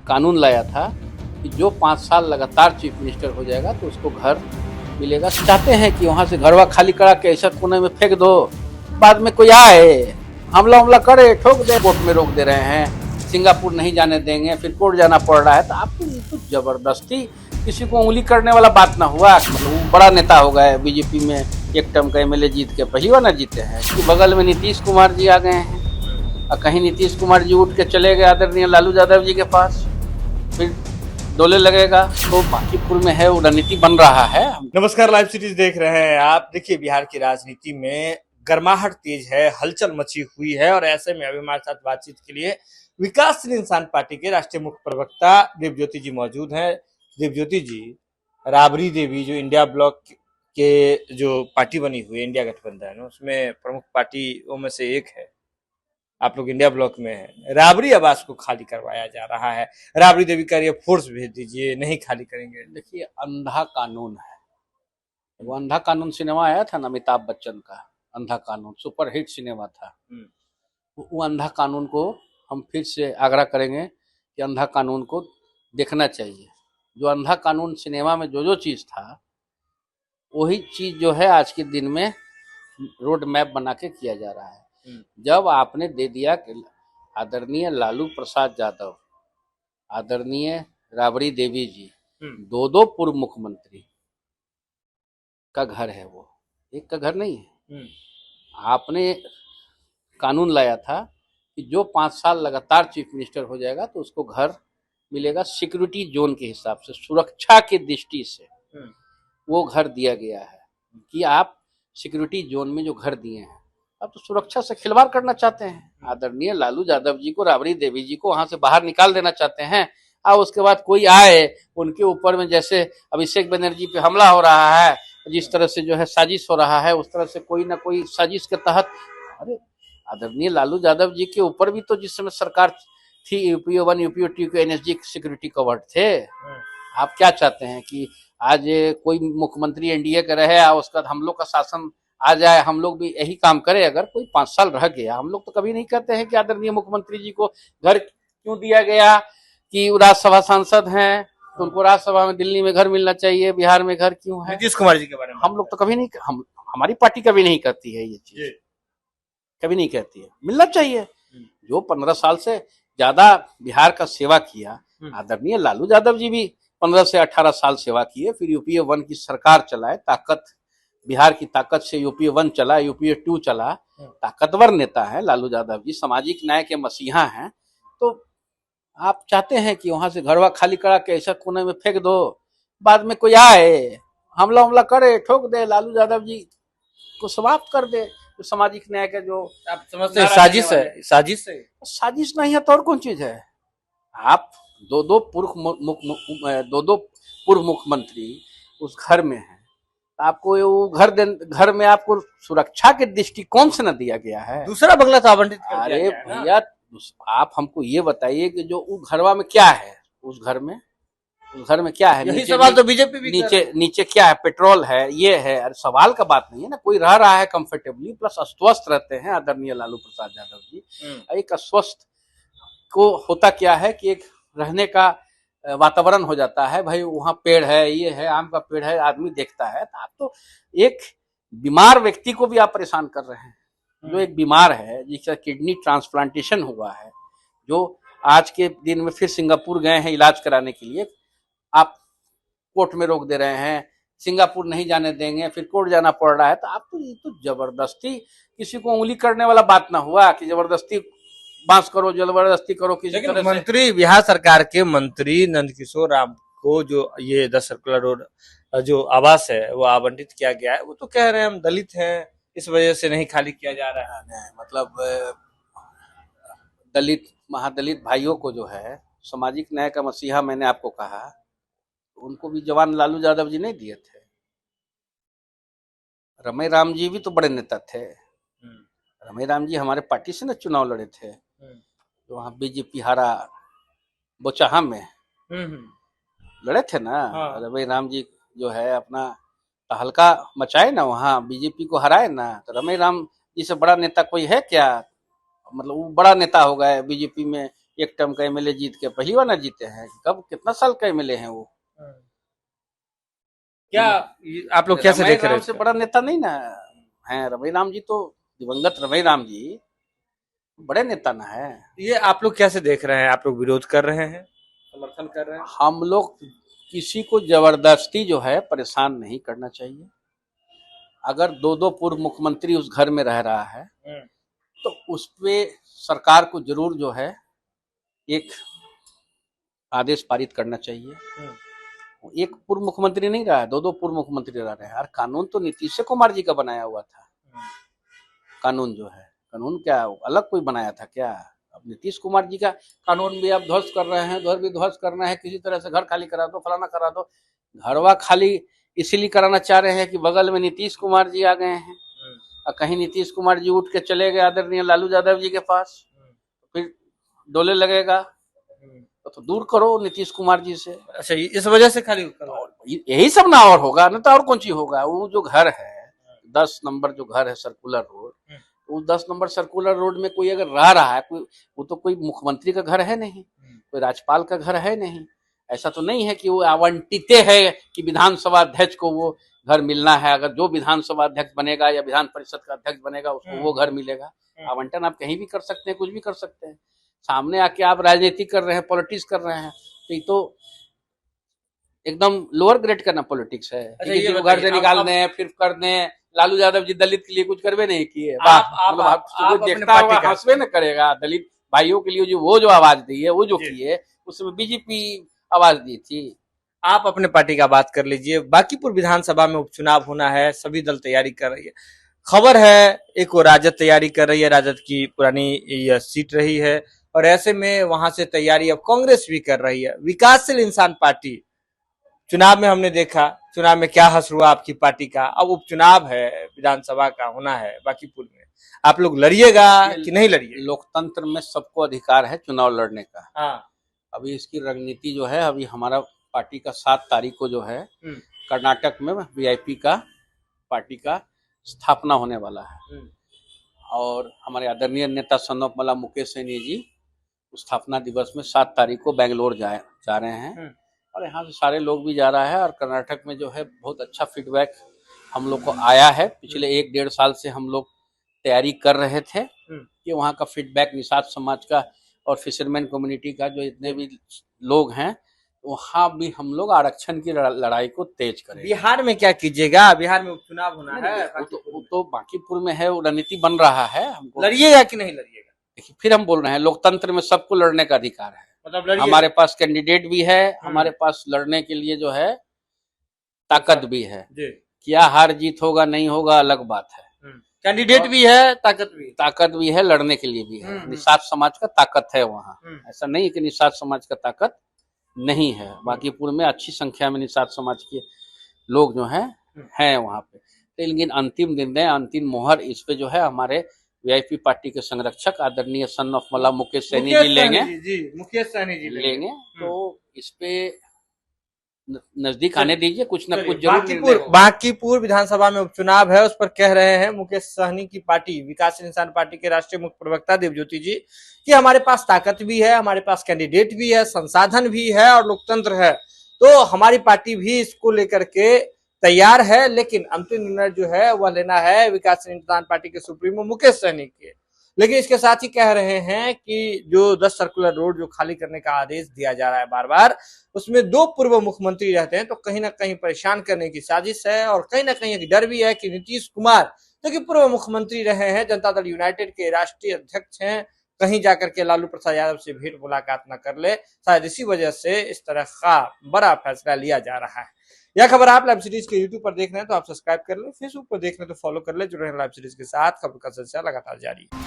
कानून लाया था कि जो 5 साल लगातार चीफ मिनिस्टर हो जाएगा तो उसको घर मिलेगा। चाहते हैं कि वहाँ से घरवा खाली करा के ऐसा कोने में फेंक दो, बाद में कोई आए हमला हमला करे ठोक दे। कोर्ट में रोक दे रहे हैं, सिंगापुर नहीं जाने देंगे, फिर कोर्ट जाना पड़ रहा है। तो आपको तो जबरदस्ती किसी को उंगली करने वाला बात ना हुआ। मतलब वो बड़ा नेता हो गए, बीजेपी में एक टर्म का एमएलए जीत के पहली बार ना जीते हैं। कि बगल में नीतीश कुमार जी आ गए हैं और कहीं नीतीश कुमार जी उठ के चले गए आदरणीय लालू यादव जी के पास, फिर डोले लगेगा। तो बांकीपुर में है वो रणनीति बन रहा है। नमस्कार, लाइव सीरीज देख रहे हैं आप। देखिए, बिहार की राजनीति में गर्माहट तेज है, हलचल मची हुई है और ऐसे में अभी हमारे साथ बातचीत के लिए विकासशील इंसान पार्टी के राष्ट्रीय मुख्य प्रवक्ता देवज्योति जी मौजूद हैं। देवज्योति जी, राबड़ी देवी जो इंडिया ब्लॉक के जो पार्टी बनी हुई है, इंडिया गठबंधन, उसमें प्रमुख पार्टियों में से एक है। आप लोग इंडिया ब्लॉक में है। राबड़ी आवास को खाली करवाया जा रहा है। राबड़ी देवी कह रही है फोर्स भेज दीजिए, नहीं खाली करेंगे। देखिए, अंधा कानून है वो। अंधा कानून सिनेमा आया था ना अमिताभ बच्चन का, अंधा कानून सुपर हिट सिनेमा था। वो अंधा कानून को हम फिर से आग्रह करेंगे कि अंधा कानून को देखना चाहिए। जो अंधा कानून सिनेमा में जो चीज़ था वही चीज़ जो है आज के दिन में रोड मैप बना के किया जा रहा है। जब आपने दे दिया कि आदरणीय लालू प्रसाद यादव, आदरणीय राबड़ी देवी जी, दो पूर्व मुख्यमंत्री का घर है, वो एक का घर नहीं है। आपने कानून लाया था कि जो 5 साल लगातार चीफ मिनिस्टर हो जाएगा तो उसको घर मिलेगा सिक्योरिटी जोन के हिसाब से, सुरक्षा की दृष्टि से वो घर दिया गया है कि आप सिक्योरिटी जोन में जो घर दिए हैं आप तो सुरक्षा से खिलवाड़ करना चाहते हैं। आदरणीय लालू यादव जी को, राबड़ी देवी जी को वहां से बाहर निकाल देना चाहते हैं और उसके बाद कोई आए उनके ऊपर में, जैसे अभिषेक बनर्जी पे हमला हो रहा है, जिस तरह से जो है साजिश हो रहा है, उस तरह से कोई ना कोई साजिश के तहत। अरे आदरणीय लालू यादव जी के ऊपर भी तो जिस समय सरकार थी, यूपीओ 1 यूपीओ 2 के एनएसजी सिक्योरिटी कवर्ड थे। आप क्या चाहते हैं कि आज कोई मुख्यमंत्री एनडीए का रहे और उसका हम लोग का शासन आ जाए, हम लोग भी यही काम करें? अगर कोई 5 साल रह गया, हम लोग तो कभी नहीं कहते हैं कि आदरणीय मुख्यमंत्री जी को घर क्यों दिया गया, कि राज्यसभा सांसद हैं तो उनको राज्यसभा में दिल्ली में घर मिलना चाहिए, बिहार में घर क्यों है? नीतीश कुमार जी के बारे में हम लोग तो कभी नहीं, हमारी पार्टी कभी नहीं कहती है ये चीज, कभी नहीं कहती है। मिलना चाहिए। जो 15 साल से ज्यादा बिहार का सेवा किया, आदरणीय लालू यादव जी भी 15 से 18 साल सेवा किए, फिर यूपीए 1 की सरकार चलाए, ताकत बिहार की ताकत से यूपीए 1 चला, यूपीए 2 चला। ताकतवर नेता है लालू यादव जी, सामाजिक न्याय के मसीहा हैं। तो आप चाहते हैं कि वहां से घरवा खाली करा के ऐसा कोने में फेंक दो, बाद में कोई आए हमला हमला करे ठोक दे, लालू यादव जी को समाप्त कर दे। तो सामाजिक न्याय का जो आप समझते हैं साजिश है, साजिश है। साजिश नहीं है तो और कौन चीज है? आप दो दो पूर्व मुख्यमंत्री उस घर में हैं, आपको वो घर में आपको सुरक्षा के दृष्टिकोण से न दिया गया है। दूसरा बंगला तो आवंटित कर दिया अरे गया है भैया, आप हमको ये बताइए कि जो उस घरवा में क्या है, उस घर में क्या है? यही सवाल तो बीजेपी भी नीचे क्या है? पेट्रोल है, ये है। अरे सवाल का बात नहीं है ना, कोई रह रहा है कंफर्टेबली, प्लस अस्वस्थ रहते हैं आदरणीय लालू प्रसाद यादव जी। एक अस्वस्थ को होता क्या है कि एक रहने का वातावरण हो जाता है, भाई वहाँ पेड़ है, ये है, आम का पेड़ है, आदमी देखता है। तो आप तो एक बीमार व्यक्ति को भी आप परेशान कर रहे हैं, जो एक बीमार है, जिसका किडनी ट्रांसप्लांटेशन हुआ है, जो आज के दिन में फिर सिंगापुर गए हैं इलाज कराने के लिए, आप कोर्ट में रोक दे रहे हैं, सिंगापुर नहीं जाने देंगे, फिर कोर्ट जाना पड़ रहा है। तो आप तो ये तो जबरदस्ती किसी को उंगली करने वाला बात ना हुआ कि जबरदस्ती बांस करो, जबरदस्ती करो किसी तरह से। मंत्री, बिहार सरकार के मंत्री नंदकिशोर राम को जो ये 10 करोड़ जो आवास है वो आवंटित किया गया है, वो तो कह रहे हैं हम दलित हैं, इस वजह से नहीं खाली किया जा रहा है। मतलब दलित महादलित भाइयों को जो है सामाजिक न्याय का मसीहा मैंने आपको कहा, उनको भी जवान लालू यादव जी नहीं दिए थे? रमई राम जी भी तो बड़े नेता थे। रमई राम जी हमारे पार्टी से ना चुनाव लड़े थे, तो वहाँ बीजेपी हारा, बोचाहा में लड़े थे ना। रमई राम जी जो है अपना तहलका मचाए ना, वहाँ बीजेपी को हराए ना। तो रमई राम जी से बड़ा नेता कोई है क्या? मतलब वो बड़ा नेता हो गए बीजेपी में, एक टर्म का एमएलए जीत के पहली बार ना जीते हैं, कब कितना साल का एमएलए हैं वो। क्या आप लोग कैसे रमई देख रहे राम हैं से इसको? बड़ा नेता नहीं ना है, रमई राम जी तो दिवंगत रमई राम जी बड़े नेता ना है। ये आप लोग कैसे देख रहे हैं? आप लोग विरोध कर रहे हैं, समर्थन कर रहे हैं? हम लोग किसी को जबरदस्ती जो है परेशान नहीं करना चाहिए। अगर दो दो पूर्व मुख्यमंत्री उस घर में रह रहा है तो उस पे सरकार को जरूर जो है एक आदेश पारित करना चाहिए। एक पूर्व मुख्यमंत्री नहीं रहा है, दो दो पूर्व मुख्यमंत्री रह रहे हैं। और कानून तो नीतीश कुमार जी का बनाया हुआ था। कानून जो है, कानून क्या अलग कोई बनाया था क्या? अब नीतीश कुमार जी का कानून भी आप ध्वस्त कर रहे हैं, उधर भी ध्वस्त करना है, किसी तरह से घर खाली करा दो, फलाना करा दो। घरवा खाली इसीलिए कराना चाह रहे हैं कि बगल में नीतीश कुमार जी आ गए हैं और कहीं नीतीश कुमार जी उठ के चले गए आदरणीय लालू यादव जी के पास, फिर डोले लगेगा। तो दूर करो नीतीश कुमार जी से। अच्छा, इस वजह से खाली यही सब ना और होगा ना, तो और कौन चीज होगा। वो जो घर है 10 नंबर जो घर है सर्कुलर रोड, उस 10 नंबर सर्कुलर रोड में कोई अगर रह रहा है, कोई वो तो कोई मुख्यमंत्री का घर है नहीं, कोई राज्यपाल का घर है नहीं। ऐसा तो नहीं है कि वो आवंटित है कि विधानसभा अध्यक्ष को वो घर मिलना है। अगर जो विधानसभा अध्यक्ष बनेगा या विधान परिषद का अध्यक्ष बनेगा उसको वो घर मिलेगा। आवंटन आप कहीं भी कर सकते हैं, कुछ भी कर सकते हैं। सामने आके आप राजनीति कर रहे हैं, पॉलिटिक्स कर रहे हैं, तो ये तो एकदम लोअर ग्रेड का ना पॉलिटिक्स है। अच्छा, किसी को घर से निकाल दें फिर कर दें। लालू यादव जी दलित के लिए कुछ करवे नहीं किए। आप देखता होगा हंसवे न करेगा। दलित भाइयों के लिए वो जो आवाज दी है, वो जो किए, उसमें बीजेपी आवाज दी थी। आप अपने पार्टी का बात कर लीजिए। बांकीपुर विधानसभा में उपचुनाव होना है, सभी दल तैयारी कर रही है। खबर है एक वो राजद तैयारी कर रही है, राजद की पुरानी यह सीट रही है, और ऐसे में वहां से तैयारी अब कांग्रेस भी कर रही है। विकासशील इंसान पार्टी चुनाव में हमने देखा, चुनाव में क्या हश्र हुआ आपकी पार्टी का। अब उपचुनाव है, विधानसभा का होना है बांकीपुर में, आप लोग लड़िएगा कि नहीं लड़िए? लोकतंत्र में सबको अधिकार है चुनाव लड़ने का। हाँ। अभी इसकी रणनीति जो है, अभी हमारा पार्टी का 7 तारीख को जो है कर्नाटक में वीआईपी का पार्टी का स्थापना होने वाला है। और हमारे आदरणीय नेता सन ऑफ मला मुकेश सैनी जी स्थापना दिवस में 7 तारीख को बेंगलोर जा रहे हैं। और यहाँ से सारे लोग भी जा रहा है। और कर्नाटक में जो है बहुत अच्छा फीडबैक हम लोग को आया है। पिछले 1-1.5 साल से हम लोग तैयारी कर रहे थे कि वहाँ का फीडबैक निषाद समाज का और फिशरमैन कम्युनिटी का जो इतने भी लोग हैं, वहाँ भी हम लोग आरक्षण की लड़ाई को तेज करें। बिहार में क्या कीजिएगा? बिहार में उपचुनाव होना है, वो तो बांकीपुर में है, वो रणनीति बन रहा है। हमको लड़िएगा कि नहीं लड़िएगा? देखिए, फिर हम बोल रहे हैं लोकतंत्र में सबको लड़ने का अधिकार है। मतलब हमारे पास कैंडिडेट भी है, हमारे पास लड़ने के लिए जो है ताकत भी है। क्या हार जीत होगा नहीं होगा अलग बात है। कैंडिडेट भी है, ताकत भी है, लड़ने के लिए भी है। निषाद समाज का ताकत है वहाँ। ऐसा नहीं है कि निषाद समाज का ताकत नहीं है। बांकीपुर में अच्छी संख्या में निषाद समाज के लोग जो हैं वहाँ पे। लेकिन अंतिम निर्णय, अंतिम मोहर इस पे जो है हमारे वीआईपी पार्टी के संरक्षक आदरणीय सन ऑफ मला मुकेश सैनी जी लेंगे। मुकेश सैनी जी लेंगे। तो इस पे नजदीक आने दीजिए, कुछ न कुछ जरूर। बांकीपुर विधानसभा में उपचुनाव है, उस पर कह रहे हैं मुकेश सहनी की पार्टी विकासशील इंसान पार्टी के राष्ट्रीय मुख्य प्रवक्ता देवज्योति जी कि हमारे पास ताकत भी है, हमारे पास कैंडिडेट भी है, संसाधन भी है और लोकतंत्र है, तो हमारी पार्टी भी इसको लेकर के तैयार है। लेकिन अंतिम निर्णय जो है वह लेना है विकासशील इंसान पार्टी के सुप्रीमो मुकेश सहनी के। लेकिन इसके साथ ही कह रहे हैं कि जो 10 सर्कुलर रोड जो खाली करने का आदेश दिया जा रहा है बार बार, उसमें 2 पूर्व मुख्यमंत्री रहते हैं, तो कहीं ना कहीं परेशान करने की साजिश है। और कहीं ना कहीं एक डर भी है कि नीतीश कुमार जो कि पूर्व मुख्यमंत्री रहे हैं, जनता दल यूनाइटेड के राष्ट्रीय अध्यक्ष हैं, कहीं जाकर के लालू प्रसाद यादव से भेंट मुलाकात न कर ले। शायद इसी वजह से इस तरह का बड़ा फैसला लिया जा रहा है। यह खबर आप लाइव सीरीज के यूट्यूब पर देख रहे हैं तो आप सब्सक्राइब कर लें, फेसबुक पर देख रहे हैं तो फॉलो कर लें। जुड़े हैं लाइव सीरीज के साथ, खबर का सिलसिला लगातार जारी है।